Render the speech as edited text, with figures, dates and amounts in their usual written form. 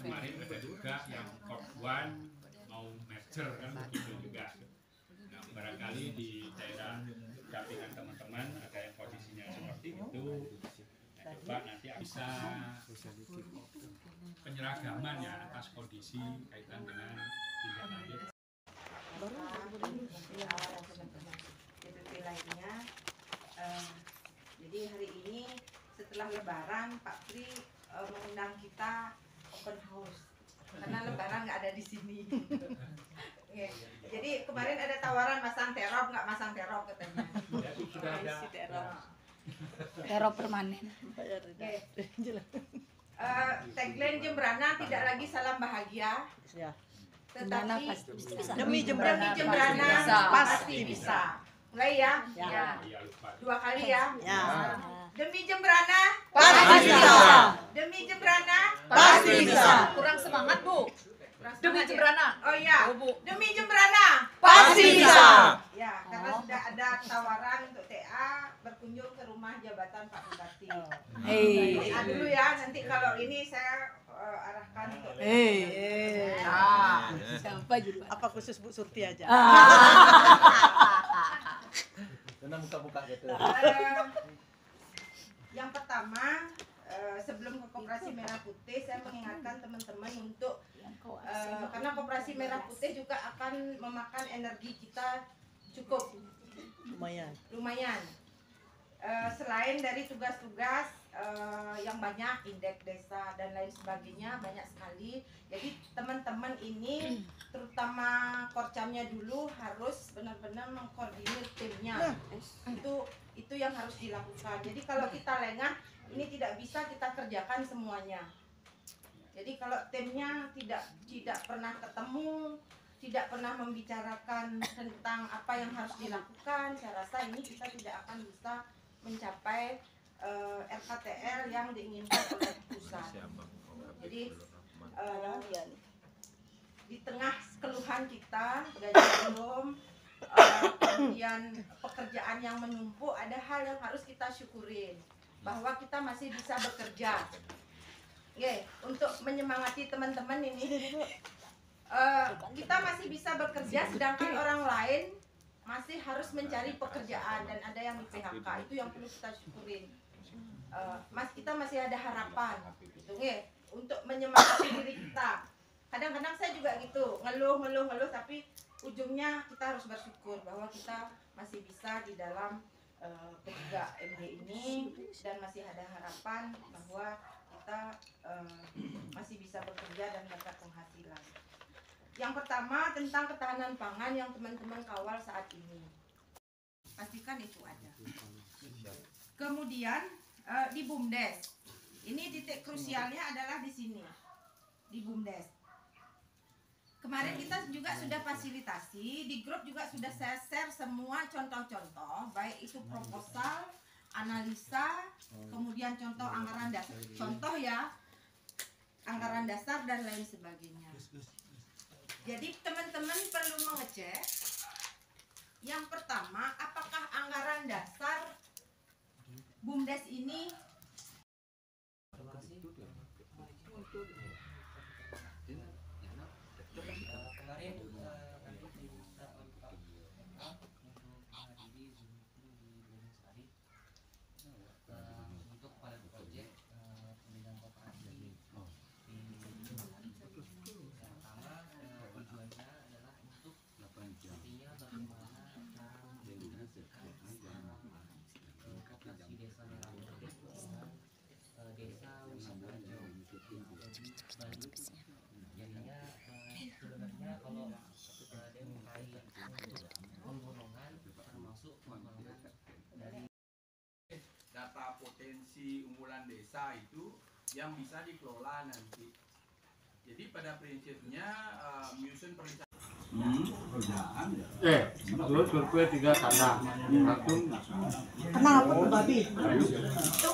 kemarin ada juga yang Korban mau merger kan begitu juga. Nah, barangkali di daerah dampingan teman-teman ada yang posisinya seperti itu. Nah, coba nanti bisa penyeragaman ya atas kondisi kaitan dengan tindak lanjut. Lainnya, jadi hari ini setelah Lebaran Pak Pri mengundang kita open house karena Lebaran nggak ada di sini. Jadi kemarin ada tawaran masang terop, nggak masang terop katanya. Sudah ada terop permanen. Tagline Jembrana tidak lagi salam bahagia, tetapi Demi Jembrana pasti bisa. Mulai ya? Ya. 2 kali ya? Ya. Demi Jembrana Pasti bisa. Demi Jembrana Pasti bisa. Kurang semangat, Bu. Demi Jembrana. Oh iya. Oh, Bu. Demi Jembrana Pasti bisa. ya, karena sudah ada tawaran untuk TA berkunjung ke rumah jabatan Pak Bupati. TA dulu ya, nanti kalau ini saya arahkan untuk Siapa juga? Apa khusus Bu Surti aja? Karena buka-buka gitu. Yang pertama, sebelum ke Koperasi Merah Putih, saya mengingatkan teman-teman untuk karena Koperasi Merah Putih juga akan memakan energi kita cukup lumayan. Selain dari tugas-tugas yang banyak, indeks desa dan lain sebagainya banyak sekali. Jadi teman-teman ini, terutama korcamnya dulu harus benar-benar mengkoordinir timnya. Itu yang harus dilakukan. Jadi kalau kita lengah, ini tidak bisa kita kerjakan semuanya. Jadi kalau timnya tidak pernah ketemu, tidak pernah membicarakan tentang apa yang harus dilakukan, saya rasa ini kita tidak akan bisa mencapai RKTL yang diinginkan oleh pusat. Jadi di tengah keluhan kita, gaji belum, kemudian pekerjaan yang menumpuk, ada hal yang harus kita syukurin bahwa kita masih bisa bekerja. Untuk menyemangati teman-teman ini, kita masih bisa bekerja, sedangkan orang lain masih harus mencari pekerjaan dan ada yang di PHK. Itu yang perlu kita syukurin. Kita masih ada harapan gitu, untuk menyemangati diri kita. Kadang-kadang saya juga gitu, ngeluh, tapi ujungnya kita harus bersyukur bahwa kita masih bisa di dalam ketiga MD ini dan masih ada harapan bahwa kita masih bisa bekerja dan dapat penghasilan. Yang pertama tentang ketahanan pangan yang teman-teman kawal saat ini, pastikan itu ada. Kemudian di BUMDes, ini titik krusialnya adalah di sini, di BUMDes. Kemarin kita juga sudah fasilitasi, di grup juga sudah saya share semua contoh-contoh, baik itu proposal, analisa, kemudian contoh anggaran dasar, contoh ya, anggaran dasar dan lain sebagainya. Jadi teman-teman perlu mengecek, yang pertama, apakah anggaran dasar BUMDes ini untuk pada proyek pembinaan koperasi pertama tujuannya adalah untuk nantinya bagaimana cara mengintegrasikan koperasi desa Merah Putih dengan desa wisata Bandung. Jadinya sebenarnya kalau DMKI penggunungan termasuk penggunungan dari data potensi unggulan desa itu yang bisa dikelola nanti. Jadi pada prinsipnya menyusun perencanaan. Terus survei 3 tanah. Langsung Kenapa tuh babi? itu